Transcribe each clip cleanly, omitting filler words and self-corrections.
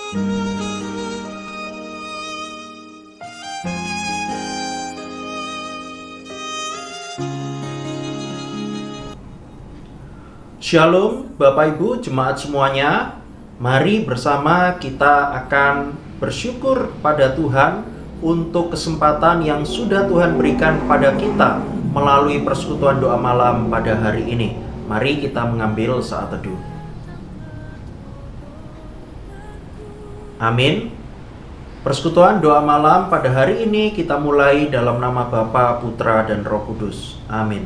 Shalom Bapak Ibu jemaat semuanya. Mari bersama kita akan bersyukur pada Tuhan untuk kesempatan yang sudah Tuhan berikan kepada kita melalui persekutuan doa malam pada hari ini. Mari kita mengambil saat teduh. Amin. Persekutuan doa malam pada hari ini kita mulai dalam nama Bapa, Putra, dan Roh Kudus. Amin.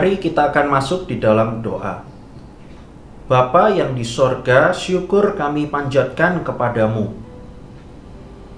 Mari kita akan masuk di dalam doa. Bapa yang di sorga, syukur kami panjatkan kepadamu,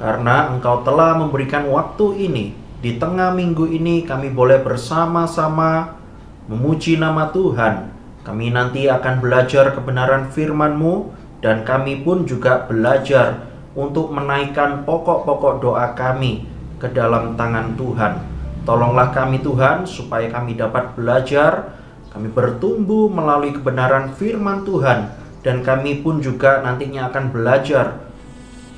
karena Engkau telah memberikan waktu ini. Di tengah minggu ini kami boleh bersama-sama memuji nama Tuhan. Kami nanti akan belajar kebenaran firman-Mu, dan kami pun juga belajar untuk menaikkan pokok-pokok doa kami ke dalam tangan Tuhan. Tolonglah kami Tuhan, supaya kami dapat belajar, kami bertumbuh melalui kebenaran firman Tuhan, dan kami pun juga nantinya akan belajar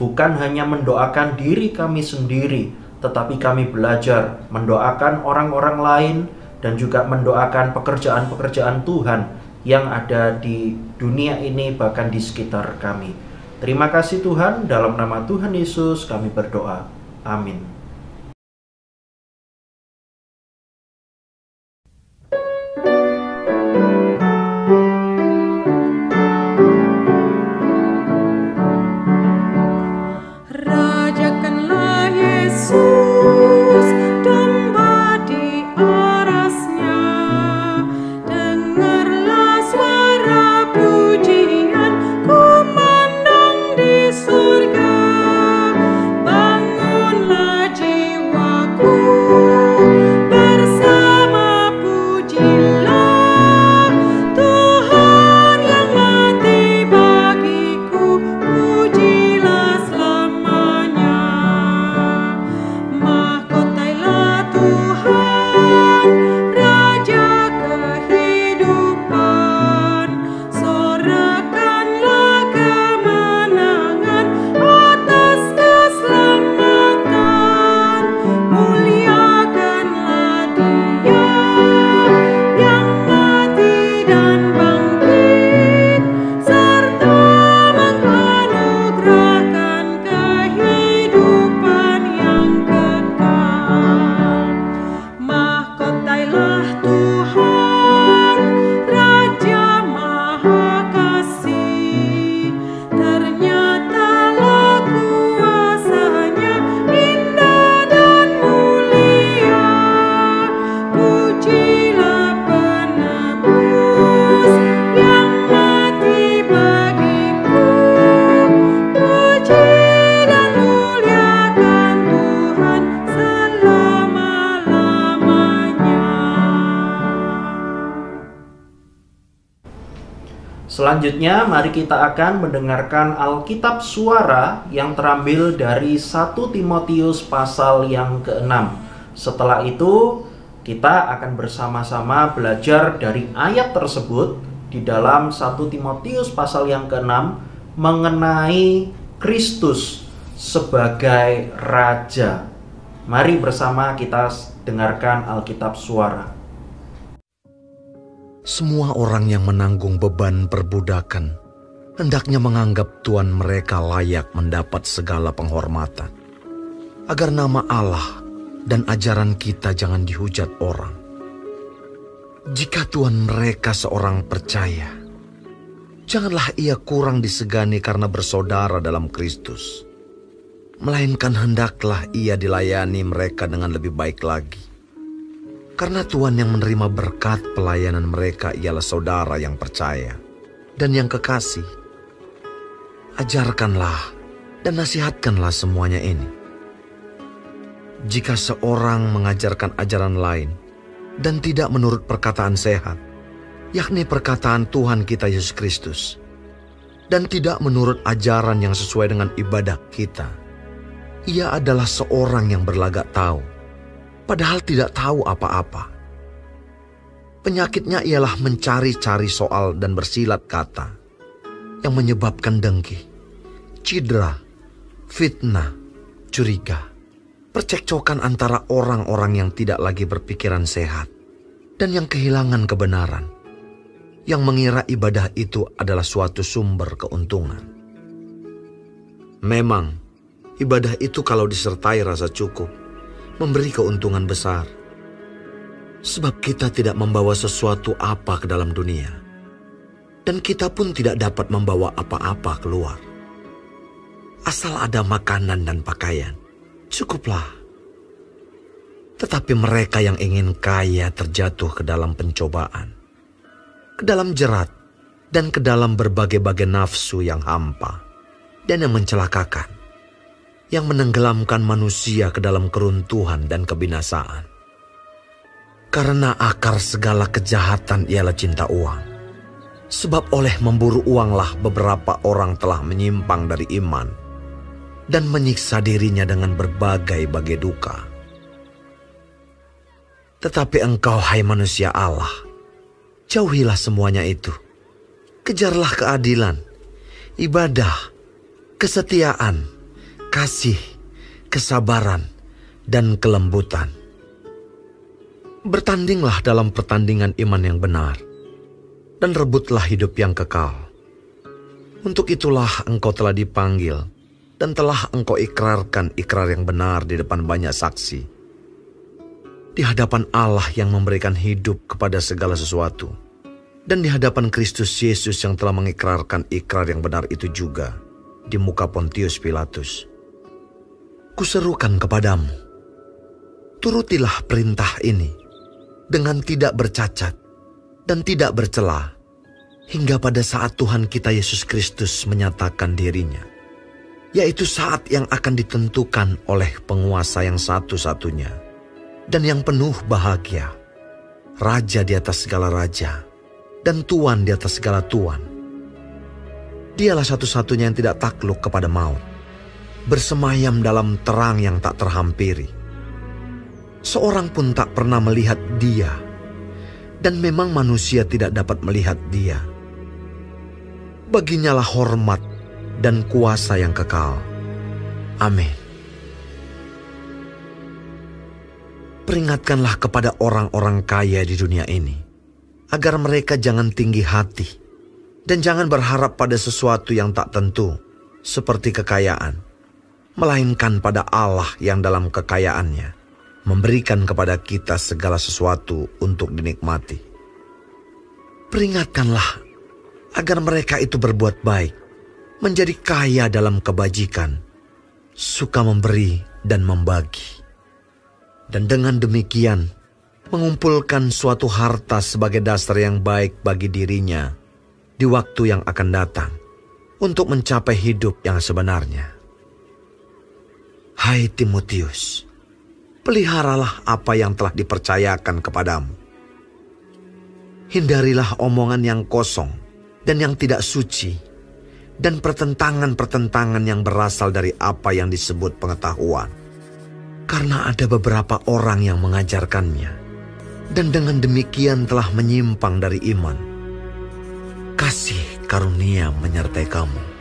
bukan hanya mendoakan diri kami sendiri, tetapi kami belajar mendoakan orang-orang lain dan juga mendoakan pekerjaan-pekerjaan Tuhan yang ada di dunia ini, bahkan di sekitar kami. Terima kasih Tuhan, dalam nama Tuhan Yesus kami berdoa. Amin. Selanjutnya, mari kita akan mendengarkan Alkitab Suara yang terambil dari 1 Timotius pasal yang ke-6. Setelah itu, kita akan bersama-sama belajar dari ayat tersebut di dalam 1 Timotius pasal yang ke-6 mengenai Kristus sebagai Raja. Mari bersama kita dengarkan Alkitab Suara. Semua orang yang menanggung beban perbudakan hendaknya menganggap tuan mereka layak mendapat segala penghormatan, agar nama Allah dan ajaran kita jangan dihujat orang. Jika tuan mereka seorang percaya, janganlah ia kurang disegani karena bersaudara dalam Kristus, melainkan hendaklah ia dilayani mereka dengan lebih baik lagi. Karena Tuhan yang menerima berkat pelayanan mereka ialah saudara yang percaya dan yang kekasih. Ajarkanlah dan nasihatkanlah semuanya ini. Jika seorang mengajarkan ajaran lain dan tidak menurut perkataan sehat, yakni perkataan Tuhan kita Yesus Kristus, dan tidak menurut ajaran yang sesuai dengan ibadah kita, ia adalah seorang yang berlagak tahu, padahal tidak tahu apa-apa. Penyakitnya ialah mencari-cari soal dan bersilat kata yang menyebabkan dengki, cidra, fitnah, curiga, percekcokan antara orang-orang yang tidak lagi berpikiran sehat dan yang kehilangan kebenaran, yang mengira ibadah itu adalah suatu sumber keuntungan. Memang, ibadah itu kalau disertai rasa cukup, memberi keuntungan besar. Sebab kita tidak membawa sesuatu apa ke dalam dunia, dan kita pun tidak dapat membawa apa-apa keluar. Asal ada makanan dan pakaian, cukuplah. Tetapi mereka yang ingin kaya terjatuh ke dalam pencobaan, ke dalam jerat, dan ke dalam berbagai-bagai nafsu yang hampa dan yang mencelakakan, yang menenggelamkan manusia ke dalam keruntuhan dan kebinasaan. Karena akar segala kejahatan ialah cinta uang. Sebab oleh memburu uanglah beberapa orang telah menyimpang dari iman dan menyiksa dirinya dengan berbagai-bagai duka. Tetapi engkau, hai manusia Allah, jauhilah semuanya itu. Kejarlah keadilan, ibadah, kesetiaan, kasih, kesabaran, dan kelembutan. Bertandinglah dalam pertandingan iman yang benar, dan rebutlah hidup yang kekal. Untuk itulah engkau telah dipanggil, dan telah engkau ikrarkan ikrar yang benar di depan banyak saksi, di hadapan Allah yang memberikan hidup kepada segala sesuatu, dan di hadapan Kristus Yesus yang telah mengikrarkan ikrar yang benar itu juga di muka Pontius Pilatus. Kuserukan kepadamu, turutilah perintah ini dengan tidak bercacat dan tidak bercela, hingga pada saat Tuhan kita Yesus Kristus menyatakan dirinya, yaitu saat yang akan ditentukan oleh penguasa yang satu-satunya dan yang penuh bahagia, Raja di atas segala raja, dan Tuan di atas segala tuan. Dialah satu-satunya yang tidak takluk kepada maut, bersemayam dalam terang yang tak terhampiri. Seorang pun tak pernah melihat Dia, dan memang manusia tidak dapat melihat Dia. Baginyalah hormat dan kuasa yang kekal. Amin. Peringatkanlah kepada orang-orang kaya di dunia ini, agar mereka jangan tinggi hati, dan jangan berharap pada sesuatu yang tak tentu, seperti kekayaan, melainkan pada Allah yang dalam kekayaannya memberikan kepada kita segala sesuatu untuk dinikmati. Peringatkanlah agar mereka itu berbuat baik, menjadi kaya dalam kebajikan, suka memberi dan membagi. Dan dengan demikian, mengumpulkan suatu harta sebagai dasar yang baik bagi dirinya di waktu yang akan datang, untuk mencapai hidup yang sebenarnya. Hai Timotius, peliharalah apa yang telah dipercayakan kepadamu. Hindarilah omongan yang kosong dan yang tidak suci, dan pertentangan-pertentangan yang berasal dari apa yang disebut pengetahuan. Karena ada beberapa orang yang mengajarkannya, dan dengan demikian telah menyimpang dari iman. Kasih karunia menyertai kamu.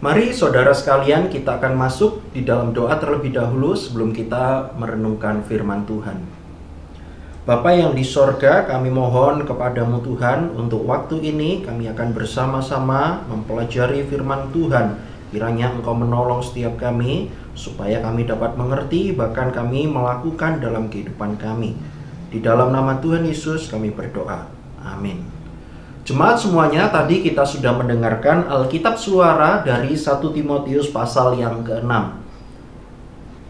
Mari saudara sekalian, kita akan masuk di dalam doa terlebih dahulu sebelum kita merenungkan firman Tuhan. Bapa yang di sorga, kami mohon kepadamu Tuhan, untuk waktu ini kami akan bersama-sama mempelajari firman Tuhan. Kiranya Engkau menolong setiap kami, supaya kami dapat mengerti, bahkan kami melakukan dalam kehidupan kami. Di dalam nama Tuhan Yesus kami berdoa. Amin. Jemaat semuanya, tadi kita sudah mendengarkan Alkitab Suara dari 1 Timotius pasal yang ke-6.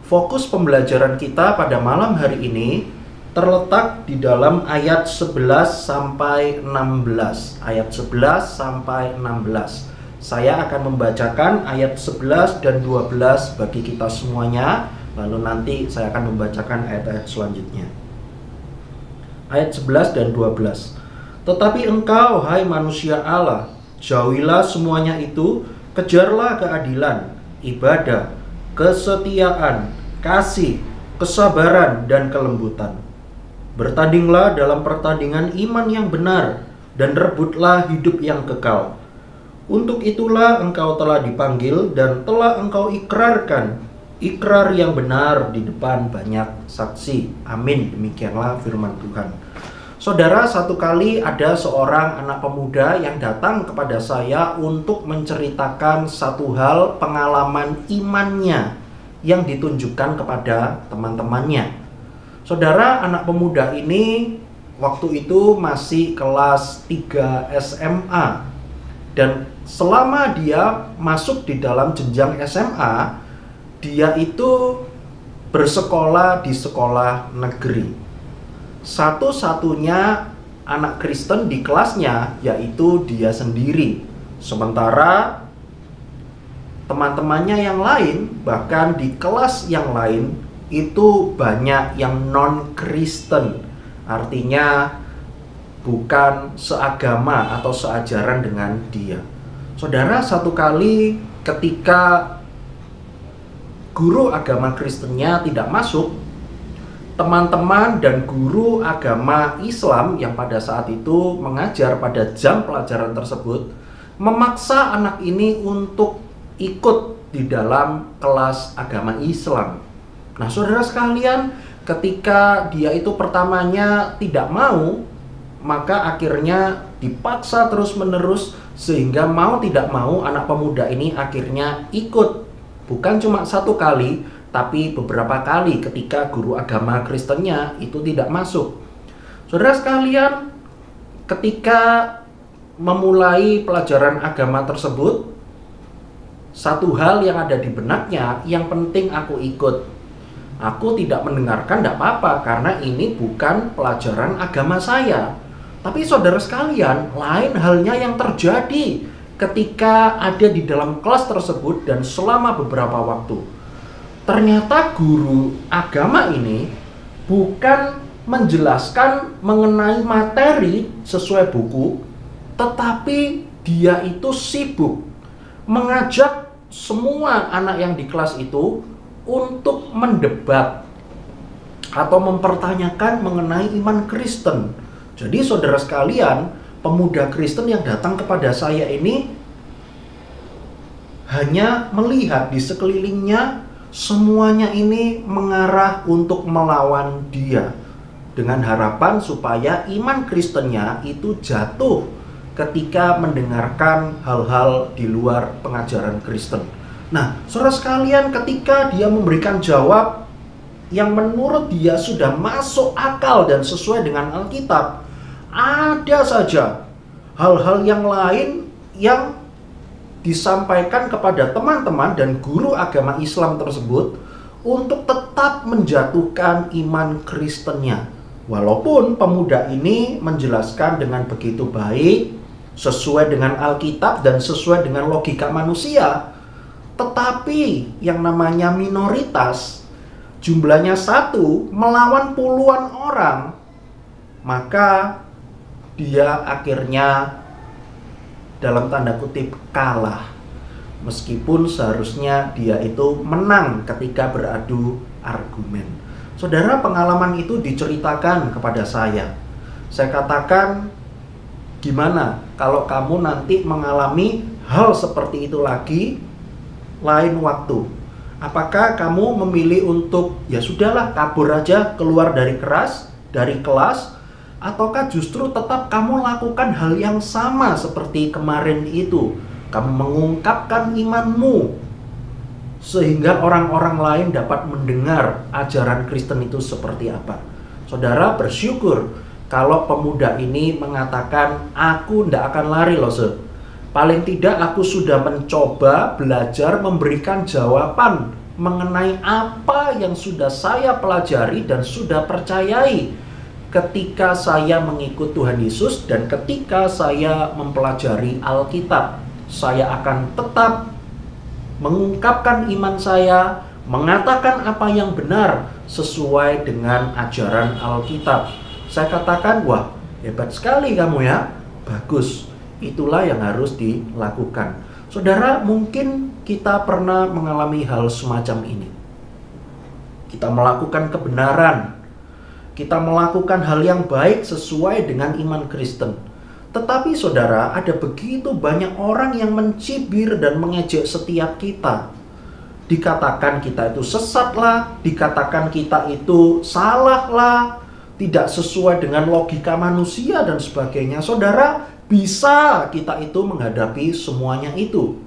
Fokus pembelajaran kita pada malam hari ini terletak di dalam ayat 11 sampai 16. Ayat 11 sampai 16. Saya akan membacakan ayat 11 dan 12 bagi kita semuanya, lalu nanti saya akan membacakan ayat-ayat selanjutnya. Ayat 11 dan 12. Tetapi engkau, hai manusia Allah, jauhilah semuanya itu, kejarlah keadilan, ibadah, kesetiaan, kasih, kesabaran, dan kelembutan. Bertandinglah dalam pertandingan iman yang benar, dan rebutlah hidup yang kekal. Untuk itulah engkau telah dipanggil, dan telah engkau ikrarkan ikrar yang benar di depan banyak saksi. Amin. Demikianlah firman Tuhan. Saudara, satu kali ada seorang anak pemuda yang datang kepada saya untuk menceritakan satu hal pengalaman imannya yang ditunjukkan kepada teman-temannya. Saudara, anak pemuda ini waktu itu masih kelas 3 SMA. Dan selama dia masuk di dalam jenjang SMA, dia itu bersekolah di sekolah negeri. Satu-satunya anak Kristen di kelasnya yaitu dia sendiri. Sementara teman-temannya yang lain, bahkan di kelas yang lain, itu banyak yang non-Kristen. Artinya bukan seagama atau seajaran dengan dia. Saudara, satu kali ketika guru agama Kristennya tidak masuk, teman-teman dan guru agama Islam yang pada saat itu mengajar pada jam pelajaran tersebut memaksa anak ini untuk ikut di dalam kelas agama Islam. Nah, saudara sekalian, ketika dia itu pertamanya tidak mau, maka akhirnya dipaksa terus-menerus, sehingga mau tidak mau anak pemuda ini akhirnya ikut. Bukan cuma satu kali, tapi beberapa kali ketika guru agama Kristennya itu tidak masuk. Saudara sekalian, ketika memulai pelajaran agama tersebut, satu hal yang ada di benaknya, yang penting aku ikut. Aku tidak mendengarkan, tidak apa-apa, karena ini bukan pelajaran agama saya. Tapi saudara sekalian, lain halnya yang terjadi ketika ada di dalam kelas tersebut dan selama beberapa waktu. Ternyata guru agama ini bukan menjelaskan mengenai materi sesuai buku, tetapi dia itu sibuk mengajak semua anak yang di kelas itu untuk mendebat atau mempertanyakan mengenai iman Kristen. Jadi saudara sekalian, pemuda Kristen yang datang kepada saya ini hanya melihat di sekelilingnya semuanya ini mengarah untuk melawan dia, dengan harapan supaya iman Kristennya itu jatuh ketika mendengarkan hal-hal di luar pengajaran Kristen. Nah, saudara sekalian, ketika dia memberikan jawab yang menurut dia sudah masuk akal dan sesuai dengan Alkitab, ada saja hal-hal yang lain yang disampaikan kepada teman-teman dan guru agama Islam tersebut untuk tetap menjatuhkan iman Kristennya. Walaupun pemuda ini menjelaskan dengan begitu baik, sesuai dengan Alkitab dan sesuai dengan logika manusia, tetapi yang namanya minoritas, jumlahnya satu melawan puluhan orang, maka dia akhirnya dalam tanda kutip kalah, meskipun seharusnya dia itu menang ketika beradu argumen. Saudara, pengalaman itu diceritakan kepada saya. Saya katakan, gimana kalau kamu nanti mengalami hal seperti itu lagi lain waktu? Apakah kamu memilih untuk ya sudahlah kabur aja keluar dari kelas, ataukah justru tetap kamu lakukan hal yang sama seperti kemarin itu? Kamu mengungkapkan imanmu sehingga orang-orang lain dapat mendengar ajaran Kristen itu seperti apa. Saudara, bersyukur kalau pemuda ini mengatakan, aku tidak akan lari loh, paling tidak aku sudah mencoba belajar memberikan jawaban mengenai apa yang sudah saya pelajari dan sudah percayai ketika saya mengikut Tuhan Yesus dan ketika saya mempelajari Alkitab. Saya akan tetap mengungkapkan iman saya, mengatakan apa yang benar sesuai dengan ajaran Alkitab. Saya katakan, wah, hebat sekali kamu ya. Bagus, itulah yang harus dilakukan. Saudara, mungkin kita pernah mengalami hal semacam ini. Kita melakukan kebenaran, kita melakukan hal yang baik sesuai dengan iman Kristen. Tetapi saudara, ada begitu banyak orang yang mencibir dan mengejek setiap kita. Dikatakan kita itu sesat lah, dikatakan kita itu salah lah, tidak sesuai dengan logika manusia dan sebagainya. Saudara, bisa kita itu menghadapi semuanya itu.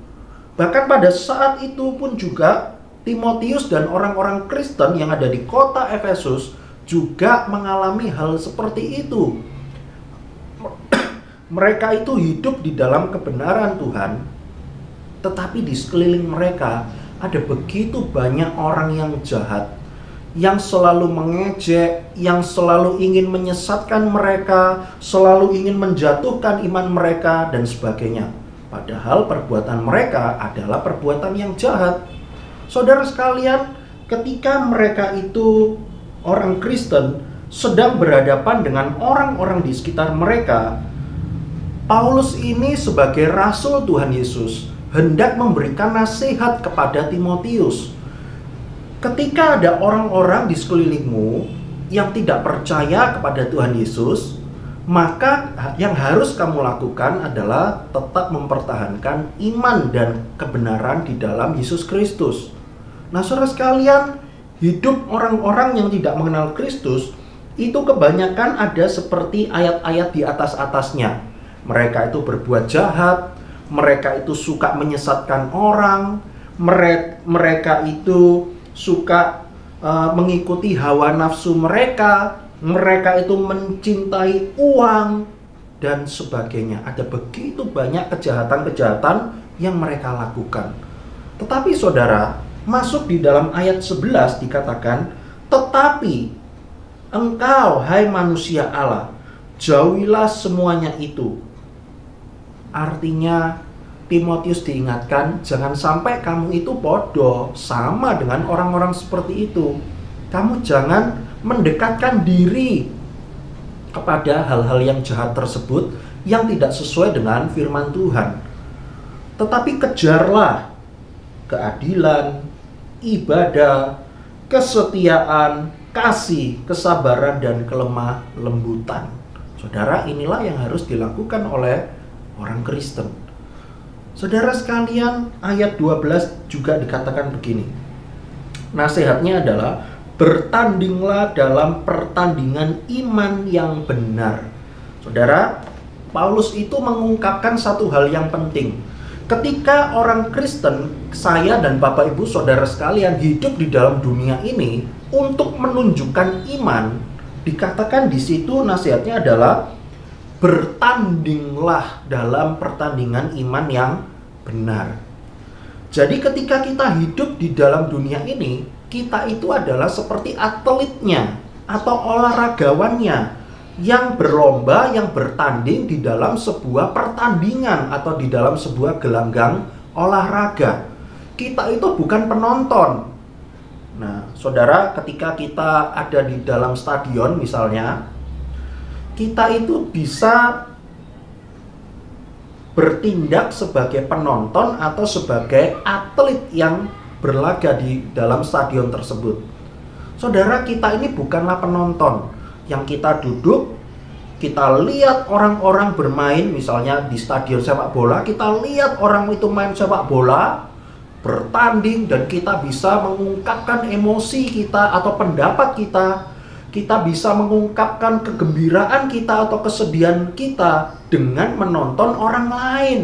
Bahkan pada saat itu pun juga Timotius dan orang-orang Kristen yang ada di kota Efesus juga mengalami hal seperti itu. Mereka itu hidup di dalam kebenaran Tuhan, tetapi di sekeliling mereka ada begitu banyak orang yang jahat, yang selalu mengejek, yang selalu ingin menyesatkan mereka, selalu ingin menjatuhkan iman mereka, dan sebagainya. Padahal perbuatan mereka adalah perbuatan yang jahat. Saudara sekalian, ketika mereka itu orang Kristen sedang berhadapan dengan orang-orang di sekitar mereka, Paulus ini sebagai rasul Tuhan Yesus hendak memberikan nasihat kepada Timotius. Ketika ada orang-orang di sekelilingmu yang tidak percaya kepada Tuhan Yesus, maka yang harus kamu lakukan adalah tetap mempertahankan iman dan kebenaran di dalam Yesus Kristus. Nah, saudara sekalian, hidup orang-orang yang tidak mengenal Kristus itu kebanyakan ada seperti ayat-ayat di atas-atasnya. Mereka itu berbuat jahat, mereka itu suka menyesatkan orang, mereka itu suka mengikuti hawa nafsu mereka itu mencintai uang, dan sebagainya. Ada begitu banyak kejahatan-kejahatan yang mereka lakukan. Tetapi saudara, masuk di dalam ayat 11 dikatakan, tetapi engkau, hai manusia Allah, jauhilah semuanya itu. Artinya Timotius diingatkan, jangan sampai kamu itu bodoh sama dengan orang-orang seperti itu. Kamu jangan mendekatkan diri kepada hal-hal yang jahat tersebut yang tidak sesuai dengan firman Tuhan. Tetapi kejarlah keadilan, ibadah, kesetiaan, kasih, kesabaran, dan kelemah lembutan. Saudara, inilah yang harus dilakukan oleh orang Kristen. Saudara sekalian, ayat 12 juga dikatakan begini. Nasihatnya adalah, bertandinglah dalam pertandingan iman yang benar. Saudara, Paulus itu mengungkapkan satu hal yang penting. Ketika orang Kristen, saya dan Bapak Ibu saudara sekalian hidup di dalam dunia ini untuk menunjukkan iman, dikatakan di situ nasihatnya adalah bertandinglah dalam pertandingan iman yang benar. Jadi ketika kita hidup di dalam dunia ini, kita itu adalah seperti atletnya atau olahragawannya yang berlomba, yang bertanding di dalam sebuah pertandingan atau di dalam sebuah gelanggang olahraga. Kita itu bukan penonton. Nah, saudara, ketika kita ada di dalam stadion misalnya, kita itu bisa bertindak sebagai penonton atau sebagai atlet yang berlaga di dalam stadion tersebut. Saudara, kita ini bukanlah penonton yang kita duduk, kita lihat orang-orang bermain, misalnya di stadion sepak bola, kita lihat orang itu main sepak bola, bertanding, dan kita bisa mengungkapkan emosi kita atau pendapat kita. Kita bisa mengungkapkan kegembiraan kita atau kesedihan kita dengan menonton orang lain.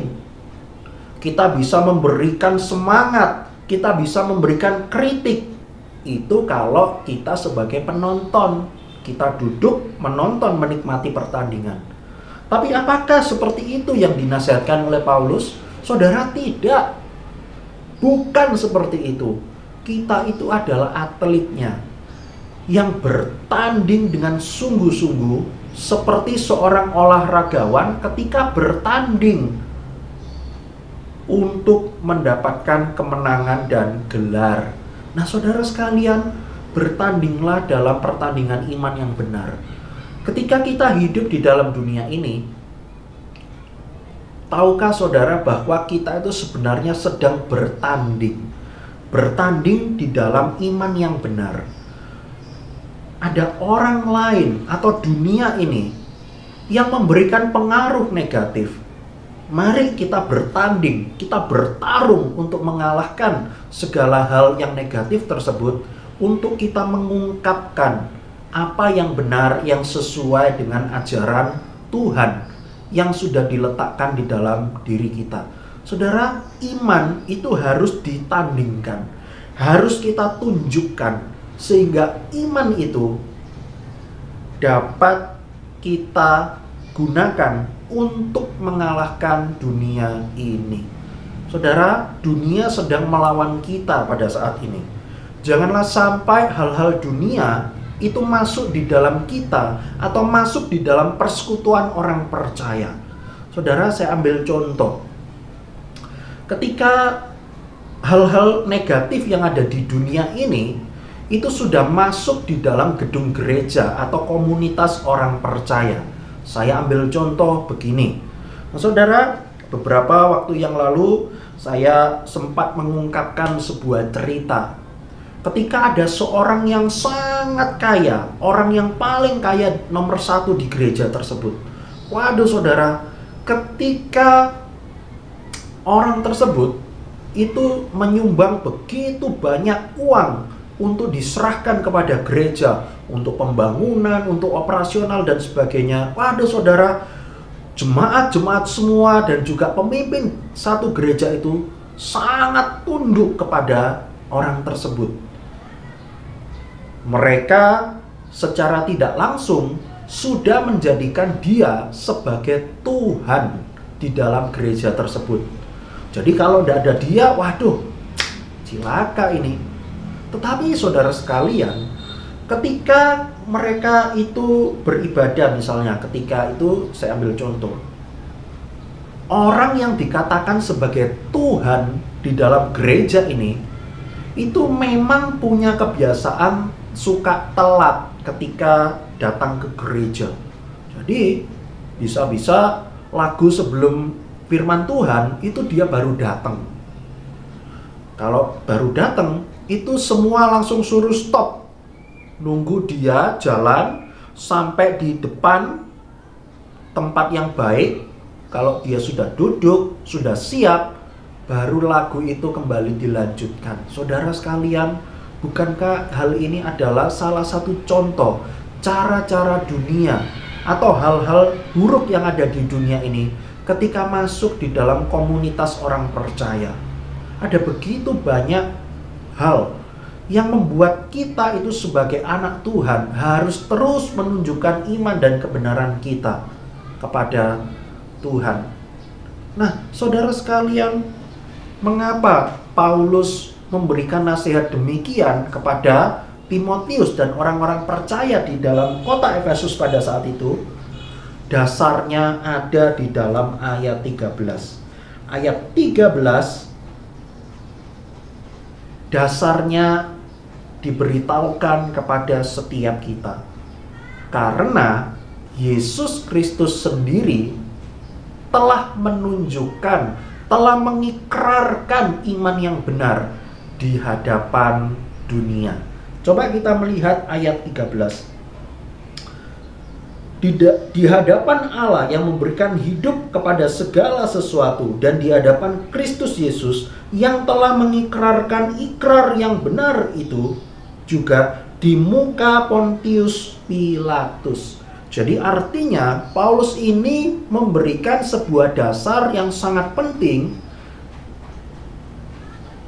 Kita bisa memberikan semangat, kita bisa memberikan kritik. Itu kalau kita sebagai penonton, kita duduk menonton, menikmati pertandingan. Tapi apakah seperti itu yang dinasihatkan oleh Paulus? Saudara, tidak. Bukan seperti itu. Kita itu adalah atletnya yang bertanding dengan sungguh-sungguh seperti seorang olahragawan ketika bertanding untuk mendapatkan kemenangan dan gelar. Nah, saudara sekalian, bertandinglah dalam pertandingan iman yang benar. Ketika kita hidup di dalam dunia ini, tahukah saudara bahwa kita itu sebenarnya sedang bertanding di dalam iman yang benar. Ada orang lain atau dunia ini yang memberikan pengaruh negatif. Mari kita bertanding, kita bertarung untuk mengalahkan segala hal yang negatif tersebut, untuk kita mengungkapkan apa yang benar, yang sesuai dengan ajaran Tuhan yang sudah diletakkan di dalam diri kita. Saudara, iman itu harus ditandingkan, harus kita tunjukkan, sehingga iman itu dapat kita gunakan untuk mengalahkan dunia ini. Saudara, dunia sedang melawan kita pada saat ini. Janganlah sampai hal-hal dunia itu masuk di dalam kita atau masuk di dalam persekutuan orang percaya. Saudara, saya ambil contoh. Ketika hal-hal negatif yang ada di dunia ini itu sudah masuk di dalam gedung gereja atau komunitas orang percaya. Saya ambil contoh begini. Nah, saudara, beberapa waktu yang lalu saya sempat mengungkapkan sebuah cerita. Ketika ada seorang yang sangat kaya, orang yang paling kaya nomor 1 di gereja tersebut. Waduh saudara, ketika orang tersebut itu menyumbang begitu banyak uang untuk diserahkan kepada gereja, untuk pembangunan, untuk operasional dan sebagainya. Waduh saudara, jemaat-jemaat semua dan juga pemimpin satu gereja itu sangat tunduk kepada orang tersebut. Mereka secara tidak langsung sudah menjadikan dia sebagai Tuhan di dalam gereja tersebut. Jadi kalau tidak ada dia, waduh, cilaka ini. Tetapi saudara sekalian, ketika mereka itu beribadah, misalnya ketika itu saya ambil contoh, orang yang dikatakan sebagai Tuhan di dalam gereja ini itu memang punya kebiasaan suka telat ketika datang ke gereja. Jadi bisa-bisa lagu sebelum firman Tuhan itu dia baru datang. Kalau baru datang itu semua langsung suruh stop, nunggu dia jalan sampai di depan tempat yang baik. Kalau dia sudah duduk, sudah siap, baru lagu itu kembali dilanjutkan. Saudara sekalian, bukankah hal ini adalah salah satu contoh cara-cara dunia atau hal-hal buruk yang ada di dunia ini ketika masuk di dalam komunitas orang percaya? Ada begitu banyak hal yang membuat kita itu sebagai anak Tuhan harus terus menunjukkan iman dan kebenaran kita kepada Tuhan. Nah, saudara sekalian, mengapa Paulus memberikan nasihat demikian kepada Timotius dan orang-orang percaya di dalam kota Efesus pada saat itu? Dasarnya ada di dalam ayat 13. Ayat 13 dasarnya diberitahukan kepada setiap kita. Karena Yesus Kristus sendiri telah menunjukkan, telah mengikrarkan iman yang benar di hadapan dunia. Coba kita melihat ayat 13. Di hadapan Allah yang memberikan hidup kepada segala sesuatu dan di hadapan Kristus Yesus yang telah mengikrarkan ikrar yang benar itu juga di muka Pontius Pilatus. Jadi artinya Paulus ini memberikan sebuah dasar yang sangat penting.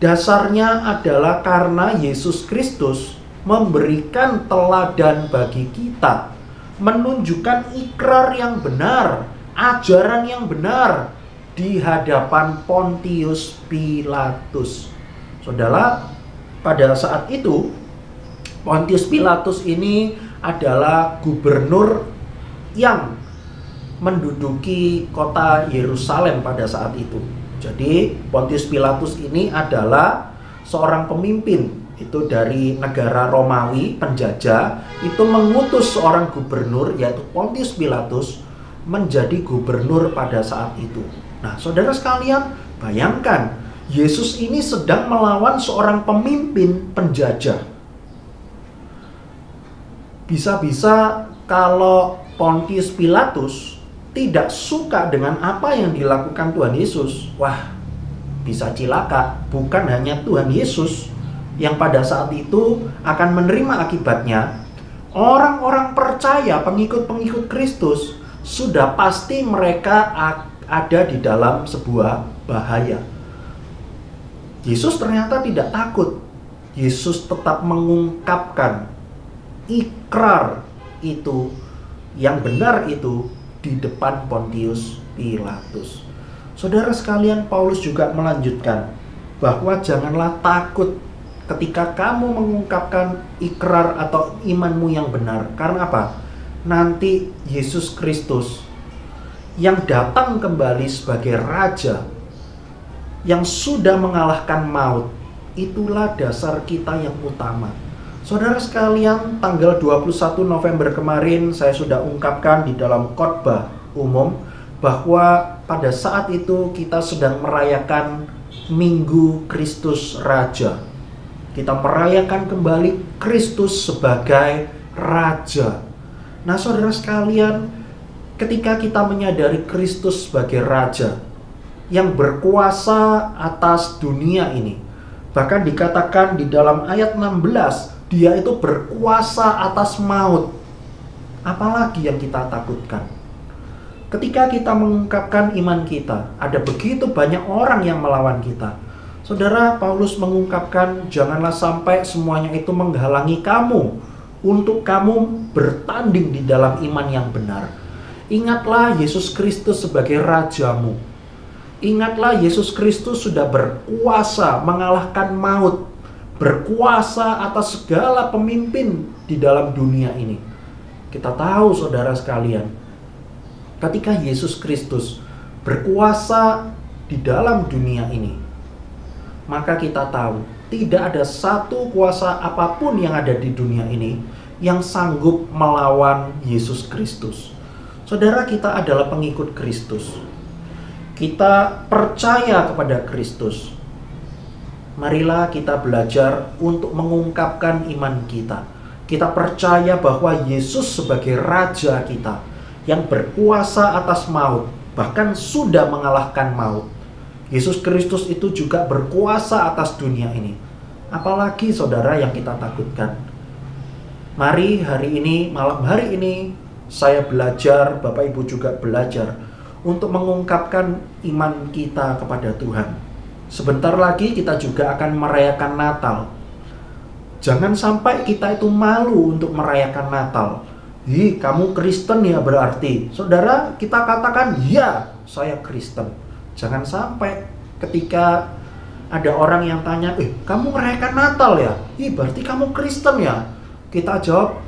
Dasarnya adalah karena Yesus Kristus memberikan teladan bagi kita, menunjukkan ikrar yang benar, ajaran yang benar di hadapan Pontius Pilatus. Saudara, pada saat itu Pontius Pilatus ini adalah gubernur yang menduduki kota Yerusalem pada saat itu. Jadi Pontius Pilatus ini adalah seorang pemimpin itu dari negara Romawi penjajah, itu mengutus seorang gubernur yaitu Pontius Pilatus menjadi gubernur pada saat itu. Nah, saudara sekalian, bayangkan Yesus ini sedang melawan seorang pemimpin penjajah. Bisa-bisa kalau Pontius Pilatus tidak suka dengan apa yang dilakukan Tuhan Yesus, wah, bisa cilaka. Bukan hanya Tuhan Yesus yang pada saat itu akan menerima akibatnya, orang-orang percaya, pengikut-pengikut Kristus, sudah pasti mereka ada di dalam sebuah bahaya. Yesus ternyata tidak takut. Yesus tetap mengungkapkan ikrar itu, yang benar itu di depan Pontius Pilatus. Saudara sekalian, Paulus juga melanjutkan bahwa janganlah takut ketika kamu mengungkapkan ikrar atau imanmu yang benar. Karena apa? Nanti Yesus Kristus yang datang kembali sebagai Raja, yang sudah mengalahkan maut, itulah dasar kita yang utama. Saudara sekalian, tanggal 21 November kemarin saya sudah ungkapkan di dalam khotbah umum bahwa pada saat itu kita sedang merayakan Minggu Kristus Raja. Kita merayakan kembali Kristus sebagai Raja. Nah, saudara sekalian, ketika kita menyadari Kristus sebagai Raja yang berkuasa atas dunia ini, bahkan dikatakan di dalam ayat 16, Dia itu berkuasa atas maut. Apalagi yang kita takutkan? Ketika kita mengungkapkan iman kita, ada begitu banyak orang yang melawan kita. Saudara, Paulus mengungkapkan, janganlah sampai semuanya itu menghalangi kamu untuk kamu bertanding di dalam iman yang benar. Ingatlah Yesus Kristus sebagai Rajamu. Ingatlah Yesus Kristus sudah berkuasa mengalahkan maut, berkuasa atas segala pemimpin di dalam dunia ini. Kita tahu, saudara sekalian, ketika Yesus Kristus berkuasa di dalam dunia ini, maka kita tahu tidak ada satu kuasa apapun yang ada di dunia ini yang sanggup melawan Yesus Kristus. Saudara, kita adalah pengikut Kristus. Kita percaya kepada Kristus. Marilah kita belajar untuk mengungkapkan iman kita. Kita percaya bahwa Yesus sebagai Raja kita yang berkuasa atas maut, bahkan sudah mengalahkan maut. Yesus Kristus itu juga berkuasa atas dunia ini. Apalagi saudara yang kita takutkan? Mari hari ini, malam hari ini, saya belajar, Bapak Ibu juga belajar untuk mengungkapkan iman kita kepada Tuhan. Sebentar lagi kita juga akan merayakan Natal. Jangan sampai kita itu malu untuk merayakan Natal. Ih, kamu Kristen ya berarti. Saudara, kita katakan, ya, saya Kristen. Jangan sampai ketika ada orang yang tanya, kamu merayakan Natal ya? Ih, berarti kamu Kristen ya? Kita jawab,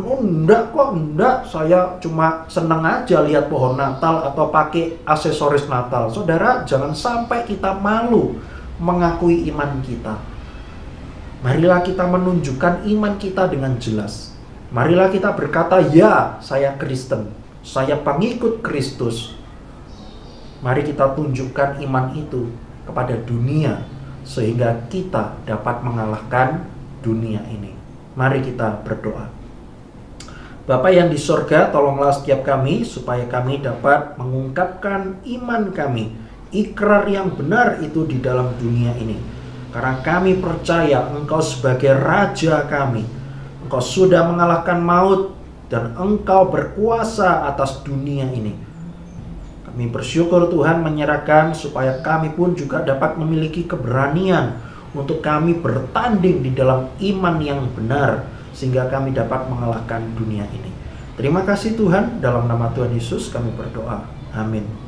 oh enggak kok, enggak. Saya cuma senang aja lihat pohon Natal atau pakai aksesoris Natal. Saudara, jangan sampai kita malu mengakui iman kita. Marilah kita menunjukkan iman kita dengan jelas. Marilah kita berkata, ya, saya Kristen. Saya pengikut Kristus. Mari kita tunjukkan iman itu kepada dunia sehingga kita dapat mengalahkan dunia ini. Mari kita berdoa. Bapa yang di sorga, tolonglah setiap kami supaya kami dapat mengungkapkan iman kami, ikrar yang benar itu di dalam dunia ini. Karena kami percaya Engkau sebagai Raja kami. Engkau sudah mengalahkan maut dan Engkau berkuasa atas dunia ini. Kami bersyukur Tuhan menyerahkan supaya kami pun juga dapat memiliki keberanian untuk kami bertanding di dalam iman yang benar sehingga kami dapat mengalahkan dunia ini. Terima kasih Tuhan, dalam nama Tuhan Yesus kami berdoa. Amin.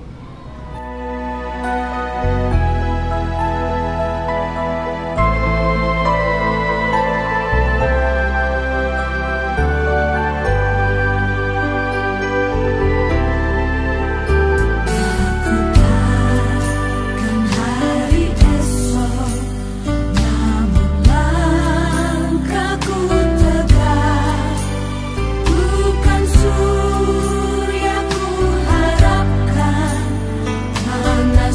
Surya ku harapkan, mana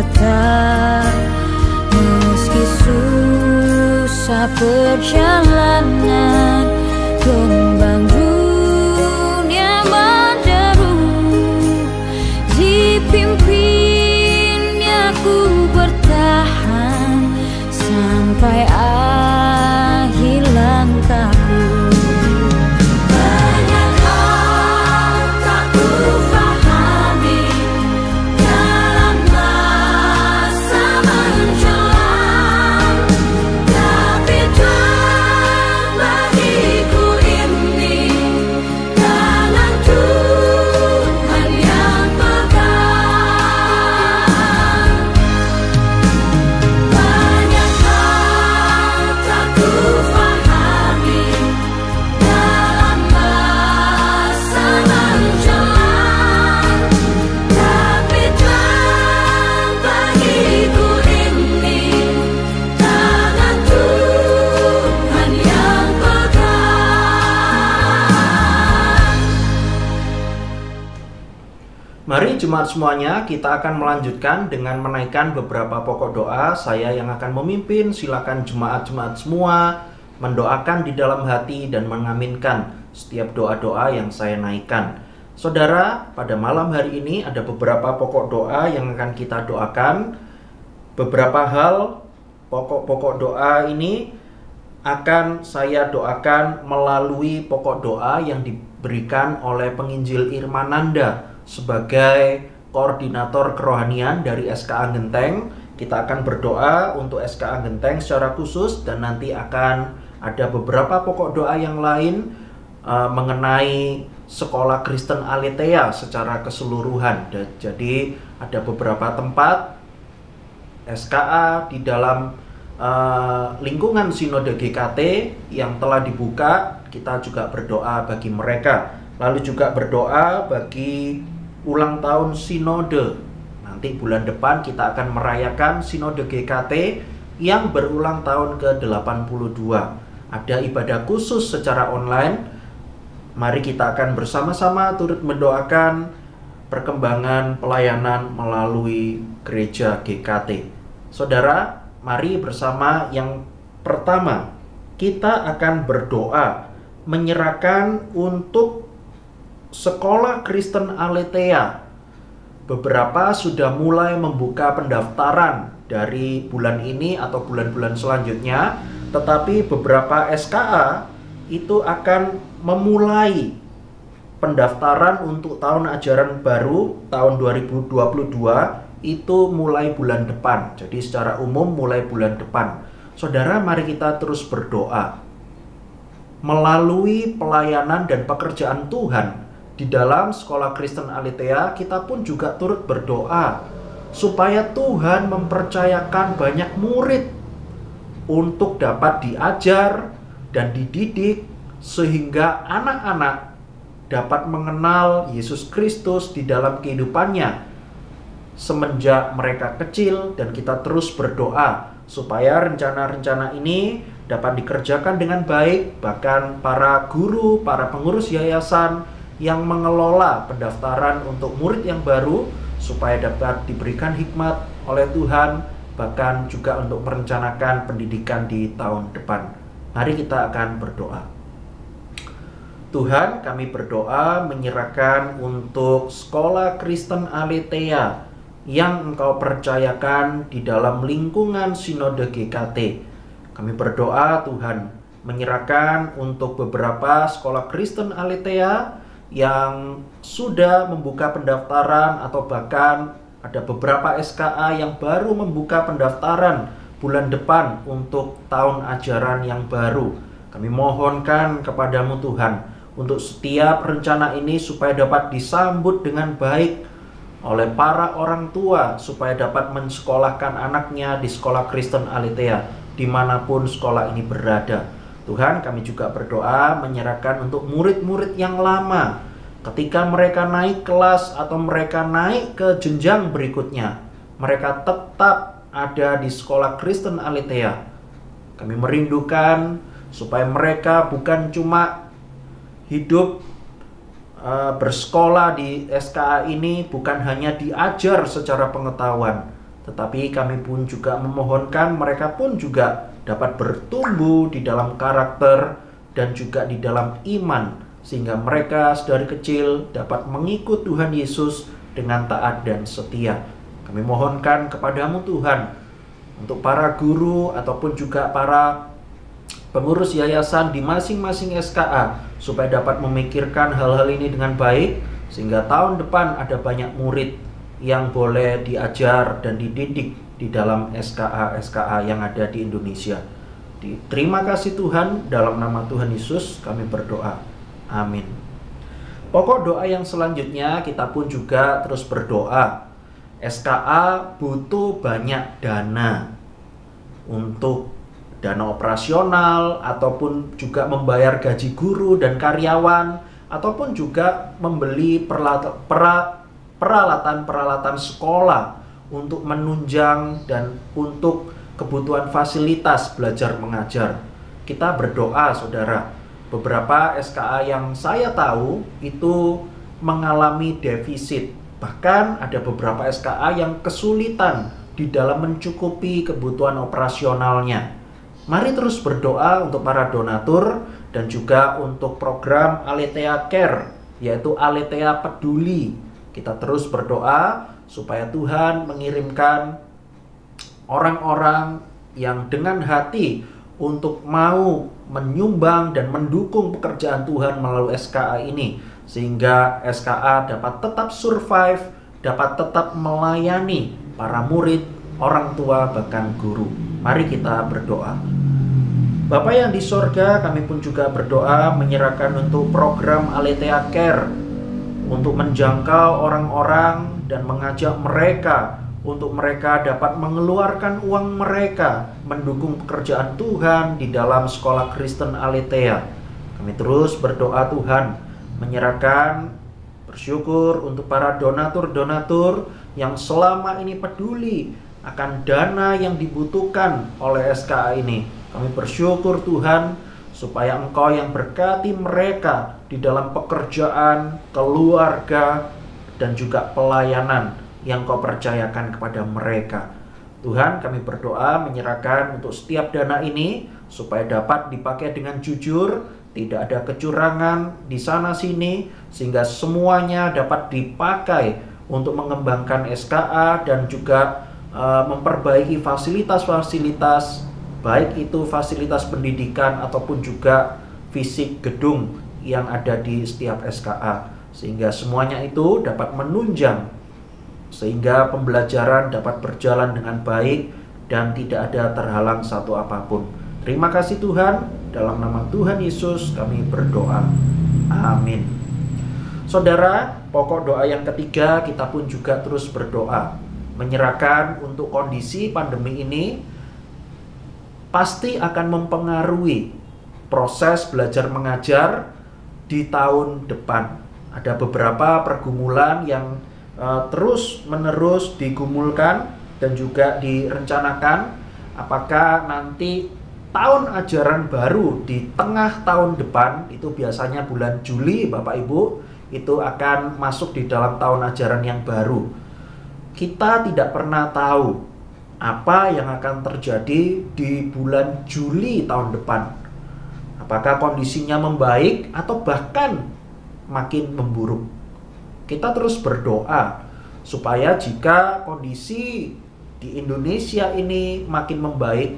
tetap, meski susah perjalanan, gelombang dunia menderu, dipimpinnya ku bertahan sampai akhir langkahku. Mari jemaat semuanya, kita akan melanjutkan dengan menaikkan beberapa pokok doa. Saya yang akan memimpin, silakan jemaat-jemaat semua mendoakan di dalam hati dan mengaminkan setiap doa-doa yang saya naikkan. Saudara, pada malam hari ini ada beberapa pokok doa yang akan kita doakan. Beberapa hal pokok-pokok doa ini akan saya doakan melalui pokok doa yang diberikan oleh penginjil Irmananda sebagai koordinator kerohanian dari SKA Genteng. Kita akan berdoa untuk SKA Genteng secara khusus, dan nanti akan ada beberapa pokok doa yang lain mengenai sekolah Kristen Aletheia secara keseluruhan. Jadi ada beberapa tempat SKA di dalam lingkungan Sinode GKT yang telah dibuka. Kita juga berdoa bagi mereka. Lalu juga berdoa bagi ulang tahun Sinode. Nanti bulan depan kita akan merayakan Sinode GKT yang berulang tahun ke-82. Ada ibadah khusus secara online. Mari kita akan bersama-sama turut mendoakan perkembangan pelayanan melalui gereja GKT. Saudara, mari bersama yang pertama kita akan berdoa menyerahkan untuk sekolah Kristen Aletheia. Beberapa sudah mulai membuka pendaftaran dari bulan ini atau bulan-bulan selanjutnya, tetapi beberapa SKA itu akan memulai pendaftaran untuk tahun ajaran baru tahun 2022 itu mulai bulan depan. Jadi secara umum mulai bulan depan. Saudara, mari kita terus berdoa. Melalui pelayanan dan pekerjaan Tuhan di dalam sekolah Kristen Aletheia, kita pun juga turut berdoa supaya Tuhan mempercayakan banyak murid untuk dapat diajar dan dididik sehingga anak-anak dapat mengenal Yesus Kristus di dalam kehidupannya semenjak mereka kecil. Dan kita terus berdoa supaya rencana-rencana ini dapat dikerjakan dengan baik. Bahkan para guru, para pengurus yayasan yang mengelola pendaftaran untuk murid yang baru supaya dapat diberikan hikmat oleh Tuhan, bahkan juga untuk merencanakan pendidikan di tahun depan. Mari kita akan berdoa. Tuhan, kami berdoa menyerahkan untuk sekolah Kristen Aletheia yang Engkau percayakan di dalam lingkungan Sinode GKT. Kami berdoa Tuhan menyerahkan untuk beberapa sekolah Kristen Aletheia yang sudah membuka pendaftaran, atau bahkan ada beberapa SKA yang baru membuka pendaftaran bulan depan untuk tahun ajaran yang baru. Kami mohonkan kepadamu Tuhan untuk setiap rencana ini supaya dapat disambut dengan baik oleh para orang tua, supaya dapat mensekolahkan anaknya di sekolah Kristen Aletheia dimanapun sekolah ini berada. Tuhan, kami juga berdoa menyerahkan untuk murid-murid yang lama, ketika mereka naik kelas atau mereka naik ke jenjang berikutnya, mereka tetap ada di sekolah Kristen Aletheia. Kami merindukan supaya mereka bukan cuma hidup bersekolah di SKA ini, bukan hanya diajar secara pengetahuan, tetapi kami pun juga memohonkan mereka pun juga dapat bertumbuh di dalam karakter dan juga di dalam iman, sehingga mereka dari kecil dapat mengikut Tuhan Yesus dengan taat dan setia. Kami mohonkan kepadamu Tuhan, untuk para guru ataupun juga para pengurus yayasan di masing-masing SKA, supaya dapat memikirkan hal-hal ini dengan baik, sehingga tahun depan ada banyak murid yang boleh diajar dan dididik di dalam SKA yang ada di Indonesia. Terima kasih Tuhan, dalam nama Tuhan Yesus kami berdoa. Amin. Pokok doa yang selanjutnya kita pun juga terus berdoa. SKA butuh banyak dana untuk dana operasional, ataupun juga membayar gaji guru dan karyawan, ataupun juga membeli peralatan sekolah untuk menunjang dan untuk kebutuhan fasilitas belajar mengajar. Kita berdoa saudara. Beberapa SKA yang saya tahu itu mengalami defisit. Bahkan ada beberapa SKA yang kesulitan di dalam mencukupi kebutuhan operasionalnya. Mari terus berdoa untuk para donatur dan juga untuk program Aletheia Care, yaitu Aletheia Peduli. Kita terus berdoa supaya Tuhan mengirimkan orang-orang yang dengan hati untuk mau menyumbang dan mendukung pekerjaan Tuhan melalui SKA ini, sehingga SKA dapat tetap survive, dapat tetap melayani para murid, orang tua, bahkan guru. Mari kita berdoa. Bapa yang di sorga, kami pun juga berdoa menyerahkan untuk program Aletheia Care, untuk menjangkau orang-orang dan mengajak mereka, untuk mereka dapat mengeluarkan uang mereka mendukung pekerjaan Tuhan di dalam sekolah Kristen Aletheia. Kami terus berdoa Tuhan, menyerahkan, bersyukur untuk para donatur-donatur yang selama ini peduli akan dana yang dibutuhkan oleh SKA ini. Kami bersyukur Tuhan, supaya Engkau yang berkati mereka di dalam pekerjaan, keluarga, dan juga pelayanan yang Kau percayakan kepada mereka. Tuhan, kami berdoa menyerahkan untuk setiap dana ini supaya dapat dipakai dengan jujur, tidak ada kecurangan di sana sini, sehingga semuanya dapat dipakai untuk mengembangkan SKA dan juga memperbaiki fasilitas-fasilitas, baik itu fasilitas pendidikan ataupun juga fisik gedung yang ada di setiap SKA, sehingga semuanya itu dapat menunjang, sehingga pembelajaran dapat berjalan dengan baik dan tidak ada terhalang satu apapun. Terima kasih Tuhan, dalam nama Tuhan Yesus kami berdoa. Amin. Saudara, pokok doa yang ketiga kita pun juga terus berdoa, menyerahkan untuk kondisi pandemi ini pasti akan mempengaruhi proses belajar mengajar di tahun depan. Ada beberapa pergumulan yang terus-menerus digumulkan dan juga direncanakan. Apakah nanti tahun ajaran baru di tengah tahun depan, itu biasanya bulan Juli Bapak Ibu, itu akan masuk di dalam tahun ajaran yang baru. Kita tidak pernah tahu apa yang akan terjadi di bulan Juli tahun depan. Apakah kondisinya membaik atau bahkan makin memburuk. Kita terus berdoa supaya jika kondisi di Indonesia ini makin membaik,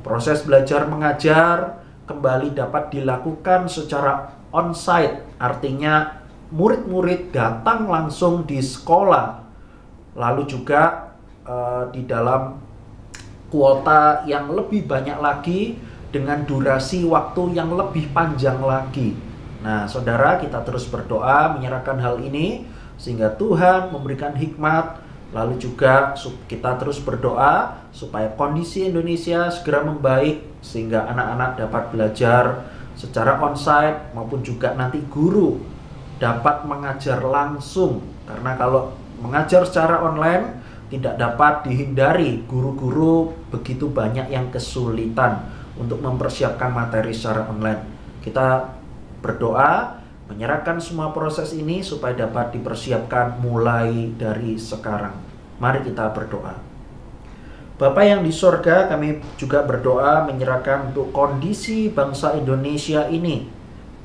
proses belajar mengajar kembali dapat dilakukan secara on-site, artinya murid-murid datang langsung di sekolah, lalu juga di dalam kuota yang lebih banyak lagi dengan durasi waktu yang lebih panjang lagi. Nah, saudara, kita terus berdoa menyerahkan hal ini sehingga Tuhan memberikan hikmat. Lalu juga kita terus berdoa supaya kondisi Indonesia segera membaik sehingga anak-anak dapat belajar secara onsite maupun juga nanti guru dapat mengajar langsung. Karena kalau mengajar secara online tidak dapat dihindari, guru-guru begitu banyak yang kesulitan untuk mempersiapkan materi secara online. Kita berdoa menyerahkan semua proses ini supaya dapat dipersiapkan mulai dari sekarang. Mari kita berdoa. Bapa yang di sorga, kami juga berdoa menyerahkan untuk kondisi bangsa Indonesia ini.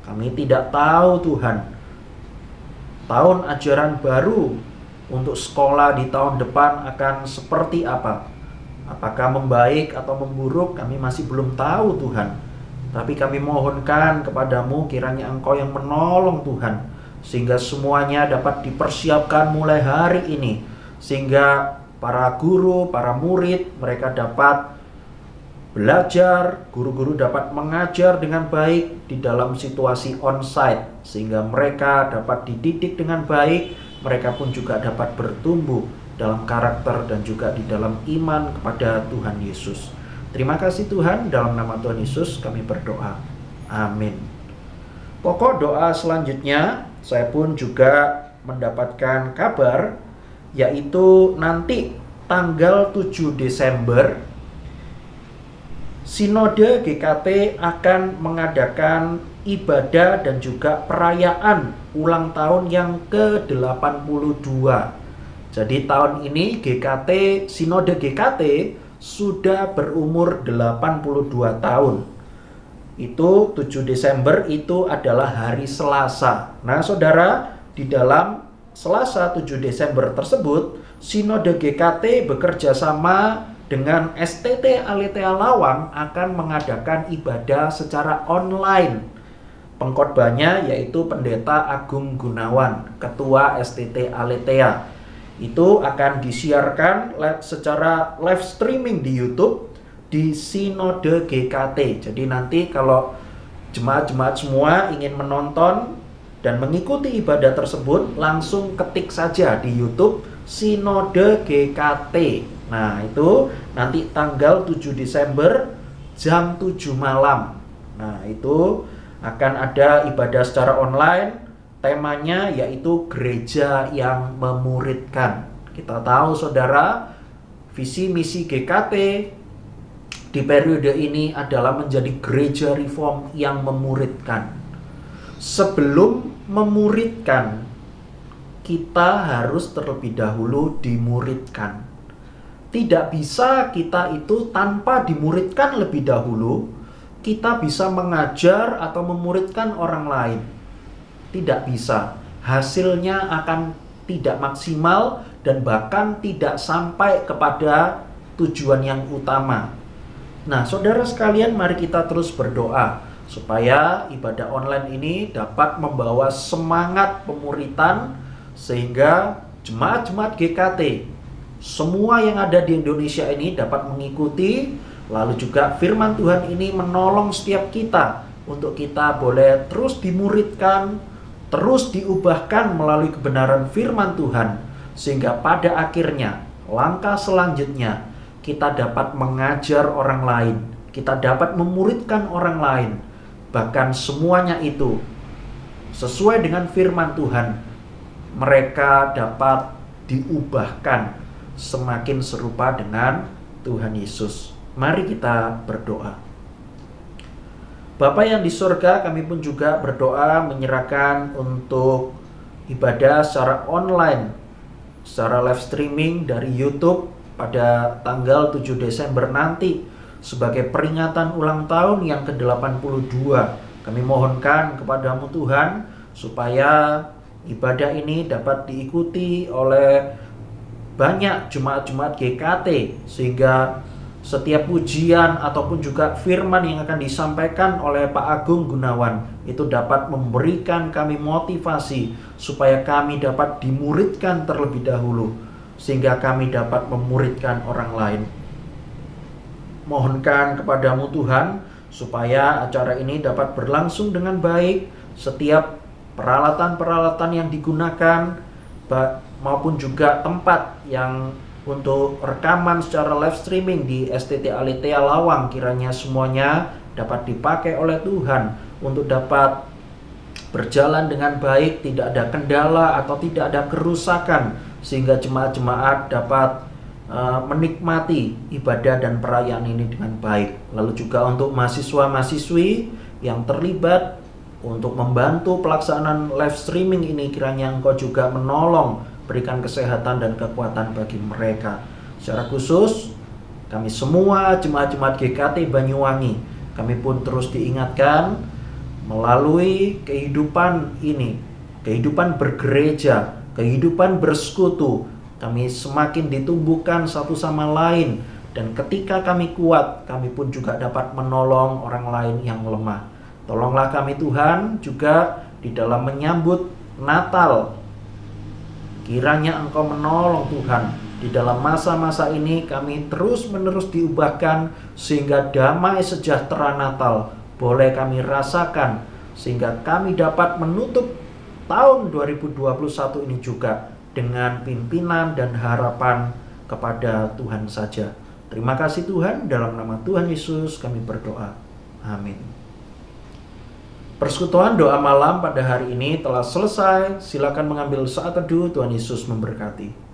Kami tidak tahu Tuhan, tahun ajaran baru untuk sekolah di tahun depan akan seperti apa. Apakah membaik atau memburuk, kami masih belum tahu Tuhan. Tapi kami mohonkan kepadamu kiranya Engkau yang menolong Tuhan, sehingga semuanya dapat dipersiapkan mulai hari ini, sehingga para guru, para murid, mereka dapat belajar, guru-guru dapat mengajar dengan baik di dalam situasi onsite, sehingga mereka dapat dididik dengan baik, mereka pun juga dapat bertumbuh dalam karakter dan juga di dalam iman kepada Tuhan Yesus. Terima kasih Tuhan, dalam nama Tuhan Yesus kami berdoa. Amin. Pokok doa selanjutnya, saya pun juga mendapatkan kabar, yaitu nanti tanggal 7 Desember Sinode GKT akan mengadakan ibadah dan juga perayaan ulang tahun yang ke-82. Jadi tahun ini Sinode GKT sudah berumur 82 tahun. Itu 7 Desember itu adalah hari Selasa. Nah saudara, di dalam Selasa 7 Desember tersebut, Sinode GKT bekerja sama dengan STT Aletheia Lawang akan mengadakan ibadah secara online. Pengkhotbahnya yaitu Pendeta Agung Gunawan, Ketua STT Aletheia. Itu akan disiarkan secara live streaming di YouTube di Sinode GKT. Jadi nanti kalau jemaat-jemaat semua ingin menonton dan mengikuti ibadah tersebut, langsung ketik saja di YouTube Sinode GKT. Nah itu nanti tanggal 7 Desember jam 7 malam. Nah itu akan ada ibadah secara online. Temanya yaitu gereja yang memuridkan. Kita tahu saudara, visi misi GKT di periode ini adalah menjadi gereja reform yang memuridkan. Sebelum memuridkan, kita harus terlebih dahulu dimuridkan. Tidak bisa kita itu tanpa dimuridkan lebih dahulu, kita bisa mengajar atau memuridkan orang lain. Tidak bisa. Hasilnya akan tidak maksimal dan bahkan tidak sampai kepada tujuan yang utama. Nah, saudara sekalian, mari kita terus berdoa supaya ibadah online ini dapat membawa semangat pemuritan, sehingga jemaat-jemaat GKT semua yang ada di Indonesia ini dapat mengikuti. Lalu juga firman Tuhan ini menolong setiap kita untuk kita boleh terus dimuridkan, terus diubahkan melalui kebenaran firman Tuhan, sehingga pada akhirnya langkah selanjutnya kita dapat mengajar orang lain, kita dapat memuridkan orang lain. Bahkan semuanya itu sesuai dengan firman Tuhan, mereka dapat diubahkan semakin serupa dengan Tuhan Yesus. Mari kita berdoa. Bapa yang di surga, kami pun juga berdoa menyerahkan untuk ibadah secara online, secara live streaming dari YouTube pada tanggal 7 Desember nanti sebagai peringatan ulang tahun yang ke-82. Kami mohonkan kepadamu Tuhan supaya ibadah ini dapat diikuti oleh banyak jemaat-jemaat GKT, sehingga setiap pujian ataupun juga firman yang akan disampaikan oleh Pak Agung Gunawan itu dapat memberikan kami motivasi supaya kami dapat dimuridkan terlebih dahulu, sehingga kami dapat memuridkan orang lain. Mohonkan kepadamu Tuhan supaya acara ini dapat berlangsung dengan baik. Setiap peralatan-peralatan yang digunakan maupun juga tempat yang untuk rekaman secara live streaming di STT Aletheia Lawang, kiranya semuanya dapat dipakai oleh Tuhan untuk dapat berjalan dengan baik, tidak ada kendala atau tidak ada kerusakan, sehingga jemaat-jemaat dapat menikmati ibadah dan perayaan ini dengan baik. Lalu juga untuk mahasiswa-mahasiswi yang terlibat untuk membantu pelaksanaan live streaming ini, kiranya Engkau juga menolong, berikan kesehatan dan kekuatan bagi mereka. Secara khusus Kami semua jemaat-jemaat GKT Banyuwangi, kami pun terus diingatkan melalui kehidupan ini, kehidupan bergereja, kehidupan bersekutu, kami semakin ditumbuhkan satu sama lain. Dan ketika kami kuat, kami pun juga dapat menolong orang lain yang lemah. Tolonglah kami Tuhan juga di dalam menyambut Natal. Kiranya Engkau menolong Tuhan. Di dalam masa-masa ini kami terus-menerus diubahkan sehingga damai sejahtera Natal boleh kami rasakan, sehingga kami dapat menutup tahun 2021 ini juga dengan pimpinan dan harapan kepada Tuhan saja. Terima kasih Tuhan, dalam nama Tuhan Yesus kami berdoa. Amin. Persekutuan doa malam pada hari ini telah selesai. Silakan mengambil saat teduh. Tuhan Yesus memberkati.